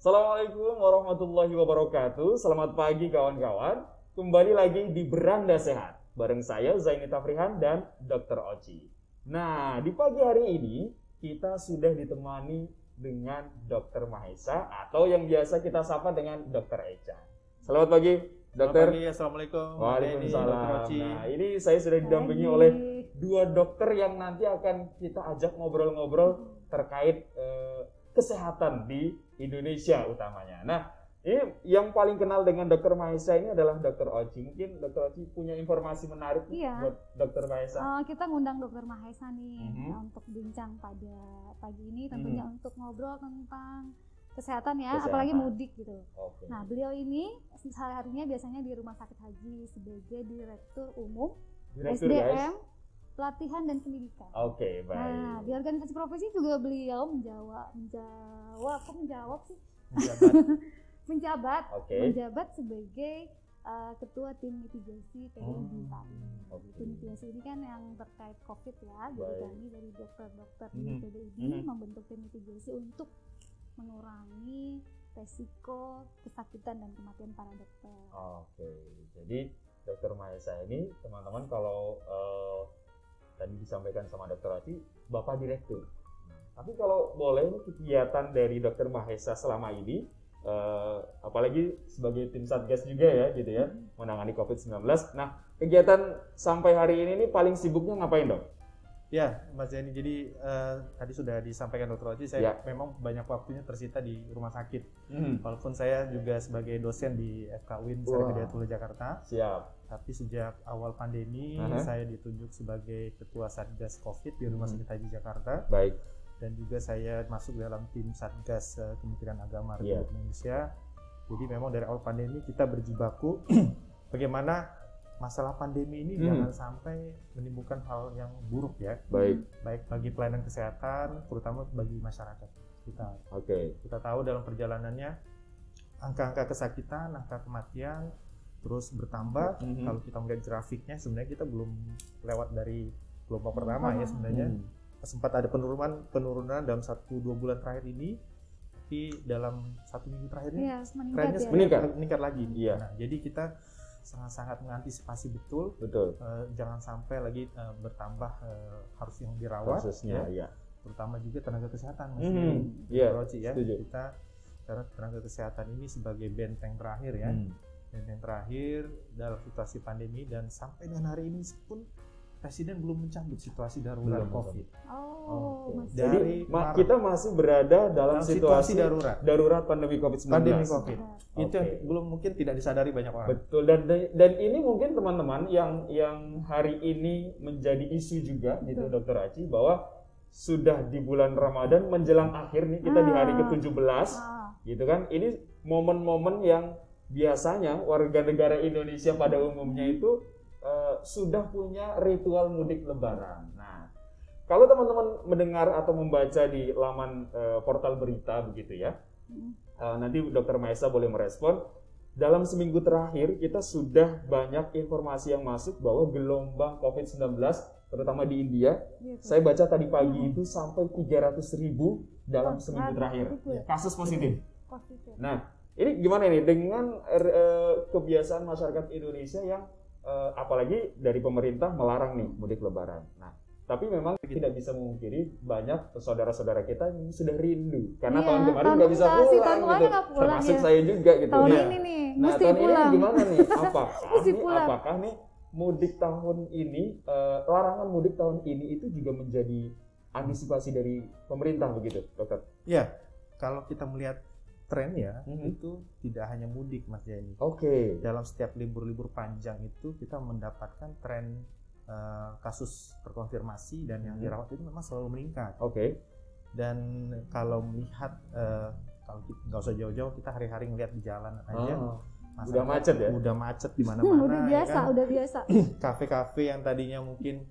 Assalamualaikum warahmatullahi wabarakatuh. Selamat pagi kawan-kawan. Kembali lagi di Beranda Sehat bareng saya Zaini Tafrihan dan Dr. Oci. Nah, di pagi hari ini kita sudah ditemani dengan Dr. Mahesa atau yang biasa kita sapa dengan Dr. Echa. Selamat pagi, Dokter. Selamat pagi, assalamualaikum. Waalaikumsalam. Nah, ini saya sudah didampingi oleh dua dokter yang nanti akan kita ajak ngobrol-ngobrol terkait kesehatan di Indonesia utamanya. Nah, ini yang paling kenal dengan Dr. Mahesa ini adalah Dr. Oci. Mungkin Dr. Oci punya informasi menarik buat Dr. Mahesa. Kita ngundang Dr. Mahesa nih untuk bincang pada pagi ini, tentunya untuk ngobrol tentang kesehatan ya, apalagi mudik gitu. Okay. Nah, beliau ini sehari-harinya biasanya di Rumah Sakit Haji sebagai Direktur Umum SDM, Pelatihan dan Pendidikan. Oke, baik. Nah, di organisasi profesi juga beliau menjabat sebagai Ketua Tim Mitigasi PDID tadi. Tim mitigasi ini kan yang terkait COVID ya. Jadi kami dari dokter-dokter di PDID membentuk tim mitigasi untuk mengurangi resiko kesakitan dan kematian para dokter. Oke, jadi Dr. Mahesa ini teman-teman kalau tadi disampaikan sama Dr. Oci, Bapak Direktur. Tapi kalau boleh kegiatan dari Dr. Mahesa selama ini, apalagi sebagai tim Satgas juga ya, gitu ya, menangani COVID-19. Nah, kegiatan sampai hari ini paling sibuknya ngapain, Dok? Ya, Mas Zaini, jadi tadi sudah disampaikan Dr. Oci, saya memang banyak waktunya tersita di rumah sakit. Walaupun saya juga sebagai dosen di FK UIN Syarif Hidayatullah Jakarta. Siap. Tapi sejak awal pandemi, saya ditunjuk sebagai Ketua Satgas COVID di Rumah Sakit Haji Jakarta. Baik. Dan juga saya masuk dalam tim Satgas Kementerian Agama Republik Indonesia. Jadi memang dari awal pandemi kita berjibaku bagaimana masalah pandemi ini jangan sampai menimbulkan hal yang buruk ya. Baik bagi pelayanan kesehatan, terutama bagi masyarakat kita. Kita tahu dalam perjalanannya angka-angka kesakitan, angka kematian terus bertambah. Kalau kita melihat grafiknya, sebenarnya kita belum lewat dari gelombang pertama ya sebenarnya. Sempat ada penurunan dalam 1-2 bulan terakhir ini, tapi dalam 1 minggu terakhir ini trennya meningkat lagi. Nah, jadi kita sangat-sangat mengantisipasi betul. Jangan sampai lagi bertambah harus yang dirawat, terutama juga tenaga kesehatan. Kita karena tenaga kesehatan ini sebagai benteng terakhir ya, benteng terakhir dalam situasi pandemi, dan sampai dengan hari ini pun Presiden belum mencabut situasi darurat COVID. Jadi kita masih berada dalam situasi darurat pandemi COVID-19. Itu yang belum mungkin tidak disadari banyak orang. Betul, dan ini mungkin teman-teman yang hari ini menjadi isu juga gitu, Dr. Oci, bahwa sudah di bulan Ramadan menjelang akhir nih, kita di hari ke-17 gitu kan. Ini momen-momen yang biasanya warga negara Indonesia pada umumnya itu sudah punya ritual mudik lebaran. Nah, kalau teman-teman mendengar atau membaca di laman portal berita begitu ya, nanti Dr. Mahesa boleh merespon. Dalam seminggu terakhir kita sudah banyak informasi yang masuk bahwa gelombang COVID-19 terutama di India, saya baca tadi pagi itu sampai 300.000 dalam seminggu terakhir kasus positif. Nah, ini gimana nih dengan kebiasaan masyarakat Indonesia yang apalagi dari pemerintah melarang nih mudik lebaran. Nah, tapi memang tidak bisa memungkiri banyak saudara-saudara kita yang sudah rindu karena tahun kemarin nggak bisa pulang gitu. Termasuk saya juga gitu. Tahun ini nih, mesti tahun pulang. ini gimana nih? Apakah nih mudik tahun ini, larangan mudik tahun ini itu juga menjadi antisipasi dari pemerintah begitu, Dokter? Ya, kalau kita melihat trennya itu tidak hanya mudik, Mas Zaini. Dalam setiap libur-libur panjang itu kita mendapatkan tren kasus terkonfirmasi dan yang dirawat itu memang selalu meningkat. Dan kalau melihat, kalau nggak usah jauh-jauh, kita hari-hari ngelihat di jalan aja. Udah macet ya? Udah macet di mana-mana. Udah biasa. Kafe-kafe yang tadinya mungkin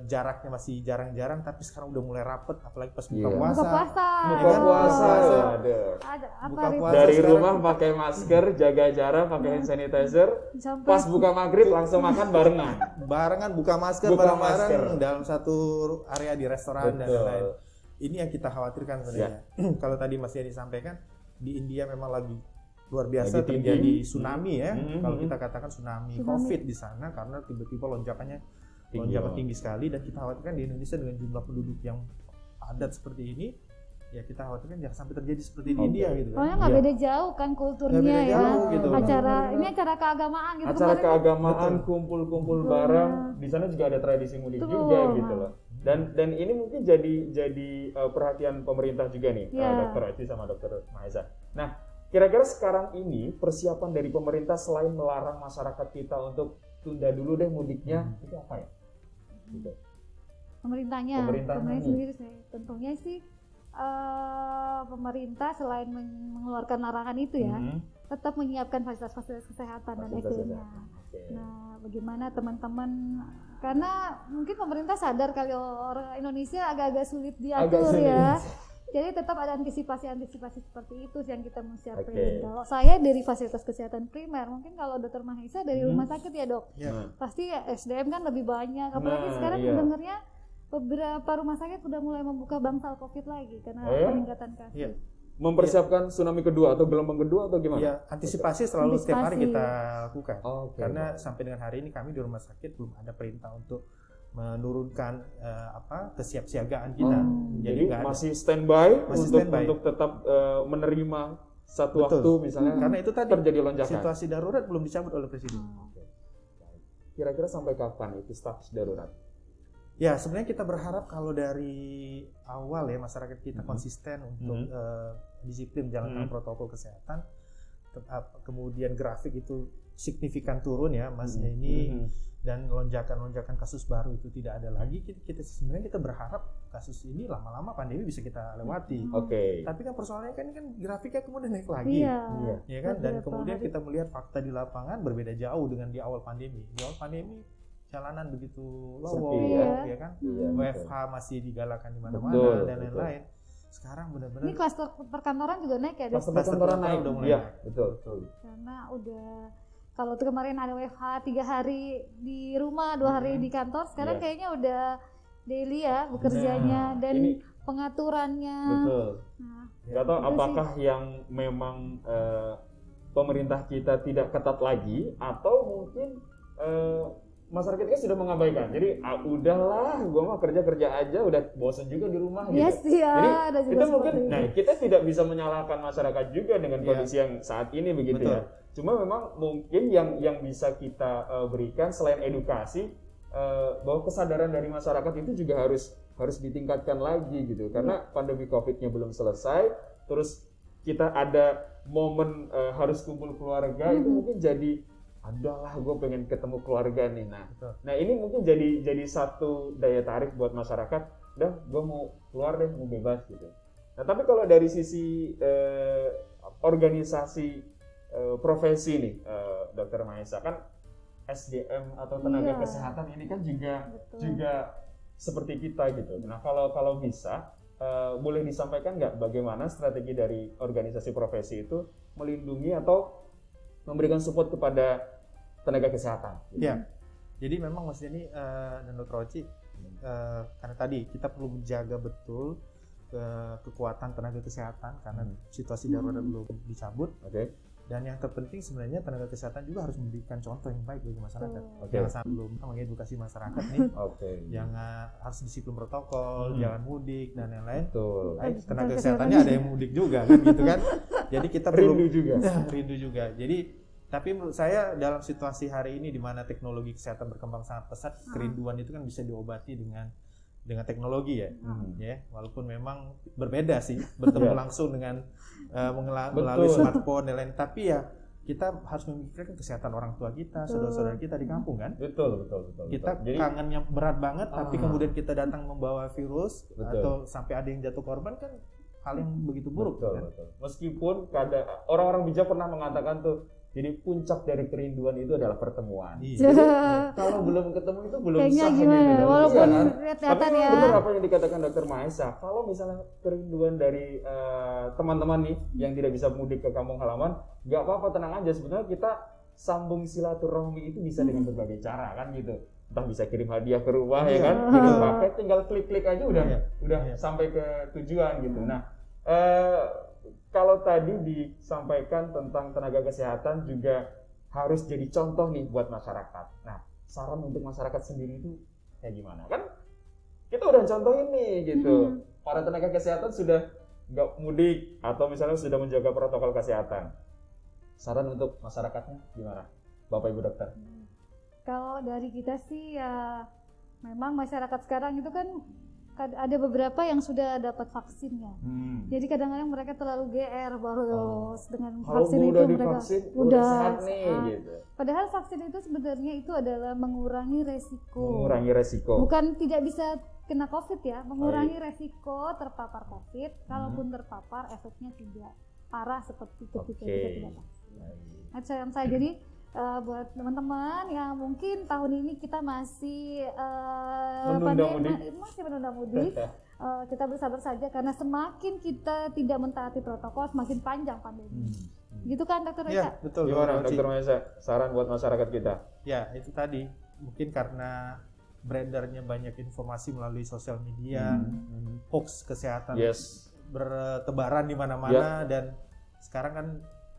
jaraknya masih jarang-jarang, tapi sekarang udah mulai rapet, apalagi pas buka Iya. puasa. Buka puasa. Ada apa Buka hari puasa Dari sekarang. rumah pakai masker, jaga jarak, pakai hand sanitizer. sampai Pas buka maghrib langsung makan barengan. Barengan buka masker Buka bareng-bareng masker. dalam satu area di restoran dan Betul. lain-lain. Ini yang kita khawatirkan sebenarnya. Kalau tadi Mas Yani sampaikan, di India memang lagi luar biasa Lagi tinggi. terjadi tsunami ya. Kalau Mhm. kita katakan tsunami Tsunami. COVID di sana karena tiba-tiba lonjakannya tinggi sekali, dan kita khawatirkan di Indonesia dengan jumlah penduduk yang padat seperti ini, ya kita khawatirkan jangan sampai terjadi seperti di Oke. India gitu kan. soalnya nggak Iya. beda jauh kan kulturnya Nggak beda ya. jauh gitu. Ini acara keagamaan gitu Acara kemarin. keagamaan, Betul. kumpul-kumpul Betul. bareng. Di sana juga ada tradisi mudik Betul. juga gitu loh. Dan ini mungkin jadi perhatian pemerintah juga nih, Iya. Dr. Aci sama Dr. Mahesa. Nah, kira-kira sekarang ini persiapan dari pemerintah selain melarang masyarakat kita untuk tunda dulu deh mudiknya, itu apa ya? Gitu. Pemerintahnya Pemerintahnya nih. sendiri sih. Tentunya sih pemerintah selain mengeluarkan larangan itu ya, Mhm. tetap menyiapkan fasilitas-fasilitas kesehatan dan Fasilitas SDM-nya. kesehatan. Oke. Nah, bagaimana teman-teman, karena mungkin pemerintah sadar kalau orang Indonesia agak-agak sulit diatur Agak sulit. ya. Jadi tetap ada antisipasi seperti itu yang kita mau siapin. Oke. Kalau saya dari fasilitas kesehatan primer, mungkin kalau Dr. Mahesa dari rumah sakit ya dok, Ya. Nah, pasti ya SDM kan lebih banyak. Apalagi Nah, sekarang iya. dengarnya beberapa rumah sakit sudah mulai membuka bangsal COVID lagi karena Oh ya? peningkatan kasus. Iya. mempersiapkan tsunami kedua atau gelombang kedua atau gimana? Ya, antisipasi selalu setiap hari Antisipasi. kita lakukan. Oke. Karena sampai dengan hari ini kami di rumah sakit belum ada perintah untuk menurunkan kesiapsiagaan kita. Oh, jadi nggak ada. masih standby Masih untuk standby. untuk tetap menerima satu Betul. waktu misalnya Karena itu tadi terjadi lonjakan. situasi darurat belum dicabut oleh presiden. Kira-kira sampai kapan itu status darurat? Ya, sebenarnya kita berharap kalau dari awal ya masyarakat kita Mhm. konsisten untuk disiplin menjalankan Mhm. protokol kesehatan, kemudian grafik itu signifikan turun ya, Mas Mhm. ini, Mhm. dan lonjakan kasus baru itu tidak ada lagi. Kita sebenarnya kita berharap kasus ini lama-lama pandemi bisa kita lewati. Oke. Tapi kan persoalannya kan grafiknya kemudian naik lagi. Iya. Iya. Ya kan, dan Beberapa kemudian hari. kita melihat fakta di lapangan berbeda jauh dengan di awal pandemi. Di awal pandemi jalanan begitu Sepi lowong, ya. ya kan. Iya, WFH masih digalakan di Betul, mana-mana dan betul. lain-lain. Sekarang Ini benar-benar klaster perkantoran juga naik ya dok? Pas Kluster kantoran kantoran naik. udah mulai Iya, naik. betul. Karena udah, kalau tuh kemarin ada WFH 3 hari di rumah, 2 hari di kantor, sekarang Iya. kayaknya udah daily ya bekerjanya Nah, dan ini pengaturannya. betul. Nah, Gak tahu itu apakah yang memang pemerintah kita tidak ketat lagi atau mungkin masyarakat kita sudah mengabaikan. Jadi udahlah, gua mah kerja aja, udah bosan juga di rumah Yes, gitu. iya, Jadi ada juga itu seperti mungkin itu. kita tidak bisa menyalahkan masyarakat juga dengan Iya. kondisi yang saat ini begitu Betul. ya. Cuma memang mungkin yang bisa kita berikan selain edukasi bahwa kesadaran dari masyarakat itu juga harus ditingkatkan lagi gitu. Karena pandemi Covid-nya belum selesai, terus kita ada momen harus kumpul keluarga, itu mungkin jadi adalah gue pengen ketemu keluarga nih. Betul. Nah ini mungkin jadi satu daya tarik buat masyarakat. Dah, gue mau keluar deh, mau bebas gitu. Nah tapi kalau dari sisi organisasi profesi nih, Dokter Mahesa, kan SDM atau tenaga Iya. kesehatan ini kan juga Betul. seperti kita gitu. Nah kalau bisa boleh disampaikan nggak bagaimana strategi dari organisasi profesi itu melindungi atau memberikan support kepada tenaga kesehatan? Gitu. Ya. Jadi memang Mas Denny dan Dr. Oci, karena tadi kita perlu menjaga betul kekuatan tenaga kesehatan karena situasi darurat belum dicabut. Oke. Dan yang terpenting sebenarnya tenaga kesehatan juga harus memberikan contoh yang baik bagi masyarakat. Oke. Jangan sampai belum mengedukasi masyarakat nih, Oke. jangan harus disiplin protokol, jangan mudik dan lain-lain. Betul. Tenaga kesehatannya ada yang mudik juga kan gitu kan. Jadi kita perlu Rindu juga. rindu juga. Jadi tapi menurut saya dalam situasi hari ini di mana teknologi kesehatan berkembang sangat pesat, kerinduan itu kan bisa diobati dengan teknologi ya. Ya, walaupun memang berbeda sih bertemu langsung dengan melalui smartphone dan lain, tapi ya kita harus memikirkan kesehatan orang tua kita, saudara-saudara kita di kampung kan. Betul. Kita Jadi kangennya berat banget, tapi kemudian kita datang membawa virus Betul. atau sampai ada yang jatuh korban kan hal yang begitu buruk betul, kan. betul. Meskipun orang-orang bijak pernah mengatakan tuh Jadi puncak dari kerinduan itu adalah pertemuan. Iya. Jadi, kalau belum ketemu itu belum Kayaknya sah gimana? gitu. Walaupun Iya kan? kelihatan Tapi ya. benar apa yang dikatakan Dokter Mahesa. Kalau misalnya kerinduan dari teman-teman nih yang tidak bisa mudik ke kampung halaman, nggak apa-apa, tenang aja. Sebenarnya kita sambung silaturahmi itu bisa dengan berbagai cara kan gitu. Entah bisa kirim hadiah ke rumah ya kan, kirim paket, tinggal klik-klik aja udah sampai ke tujuan gitu. Nah, kalau tadi disampaikan tentang tenaga kesehatan juga harus jadi contoh nih buat masyarakat. Nah, saran untuk masyarakat sendiri itu kayak gimana? Kan kita udah contohin nih gitu. Para tenaga kesehatan sudah nggak mudik atau misalnya sudah menjaga protokol kesehatan. Saran untuk masyarakatnya gimana, Bapak Ibu dokter? Kalau dari kita sih ya memang masyarakat sekarang itu kan ada beberapa yang sudah dapat vaksinnya. Jadi kadang-kadang mereka terlalu GR baru dengan vaksin itu mereka udah sehat nih gitu. Padahal vaksin itu sebenarnya itu adalah mengurangi resiko. Mengurangi resiko. Bukan tidak bisa kena COVID ya, mengurangi resiko terpapar COVID. Kalaupun terpapar efeknya tidak parah seperti ketika kita tidak vaksin. Nah, saya jadi buat teman-teman yang mungkin tahun ini kita masih menunda mudik, kita bersabar saja karena semakin kita tidak mentaati protokol semakin panjang pandemi. Gitu kan Dokter Mahesa? Iya, betul. Gimana Dokter Mahesa? Saran buat masyarakat kita? Ya, itu tadi. Mungkin karena beredarnya banyak informasi melalui sosial media, hoax kesehatan bertebaran di mana-mana dan sekarang kan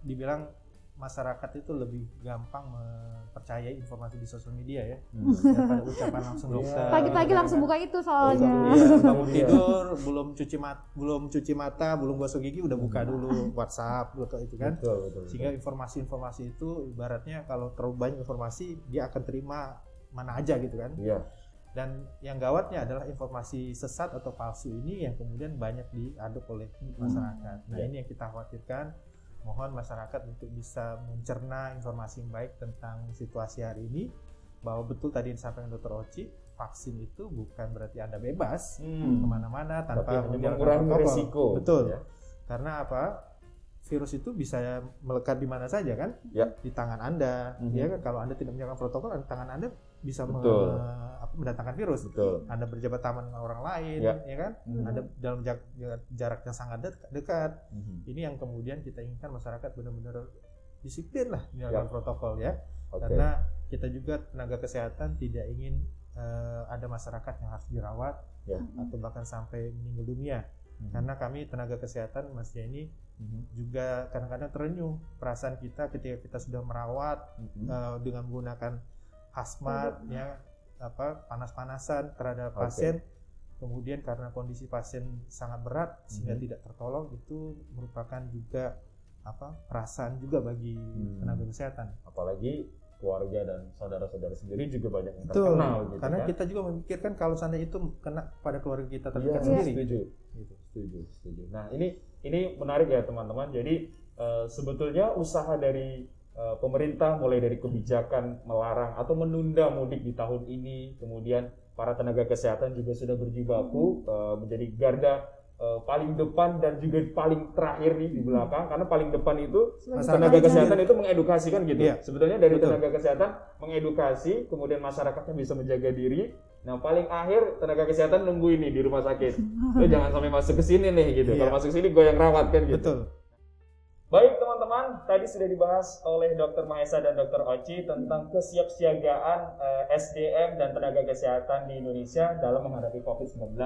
dibilang masyarakat itu lebih gampang mempercayai informasi di sosial media ya daripada ucapan langsung dokter. Pagi-pagi langsung buka itu soalnya. Bangun tidur belum cuci mata, belum gosok gigi udah buka dulu WhatsApp itu kan. Betul. Sehingga informasi-informasi itu ibaratnya kalau terlalu banyak informasi dia akan terima mana aja gitu kan. Iya. Dan yang gawatnya adalah informasi sesat atau palsu ini yang kemudian banyak diadop oleh masyarakat. Nah, ini yang kita khawatirkan. Mohon masyarakat untuk bisa mencerna informasi yang baik tentang situasi hari ini, bahwa betul tadi yang disampaikan Dr. Oci, vaksin itu bukan berarti Anda bebas kemana-mana tanpa mengurangi risiko. Betul. Ya. Karena apa? Virus itu bisa melekat di mana saja kan? Ya. Di tangan Anda. Ya kan, kalau Anda tidak menjalankan protokol, tangan Anda bisa mendatangkan virus. Betul. Anda berjabat tangan dengan orang lain, ya kan? Anda dalam jarak yang sangat dekat. Ini yang kemudian kita inginkan masyarakat benar-benar disiplin lah menjalankan protokol ya. Karena kita juga tenaga kesehatan tidak ingin ada masyarakat yang harus dirawat atau bahkan sampai meninggal dunia. Karena kami tenaga kesehatan Mas Jenny juga kadang-kadang terenyuh perasaan kita ketika kita sudah merawat dengan menggunakan hazmat panas-panasan terhadap pasien, kemudian karena kondisi pasien sangat berat sehingga tidak tertolong, itu merupakan juga perasaan juga bagi tenaga kesehatan. Apalagi keluarga dan saudara-saudara sendiri juga banyak yang terkenal gitu. Karena kan? kita juga memikirkan kalau seandainya itu kena pada keluarga kita terdekat sendiri. Setuju. Nah, ini menarik ya teman-teman. Jadi sebetulnya usaha dari pemerintah mulai dari kebijakan melarang atau menunda mudik di tahun ini, kemudian para tenaga kesehatan juga sudah berjibaku menjadi garda paling depan dan juga paling terakhir nih di belakang, karena paling depan itu tenaga kesehatan itu mengedukasi kan gitu. Sebetulnya dari tenaga kesehatan mengedukasi, kemudian masyarakatnya bisa menjaga diri. Nah, paling akhir tenaga kesehatan nunggu ini di rumah sakit. Lo jangan sampai masuk ke sini nih gitu. Kalau masuk sini gue yang rawat kan gitu. Betul. Baik teman-teman, tadi sudah dibahas oleh Dr. Mahesa dan Dr. Oci tentang kesiapsiagaan SDM dan tenaga kesehatan di Indonesia dalam menghadapi COVID-19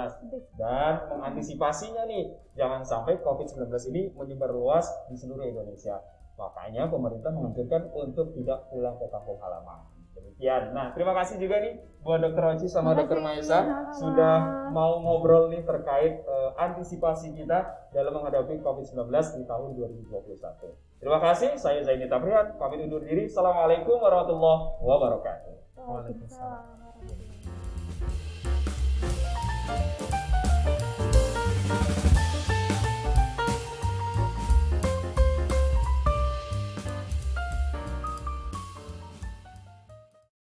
dan mengantisipasinya nih, jangan sampai COVID-19 ini menyebar luas di seluruh Indonesia. Makanya pemerintah menganjurkan untuk tidak pulang ke kampung halaman. Demikian. Nah, terima kasih juga nih buat Dr. Oci sama Dr. Mahesa sudah mau ngobrol nih terkait antisipasi kita dalam menghadapi COVID-19 di tahun 2021. Terima kasih, saya Zaini Tabrian, pamit undur diri. Assalamualaikum warahmatullahi wabarakatuh. Waalaikumsalam.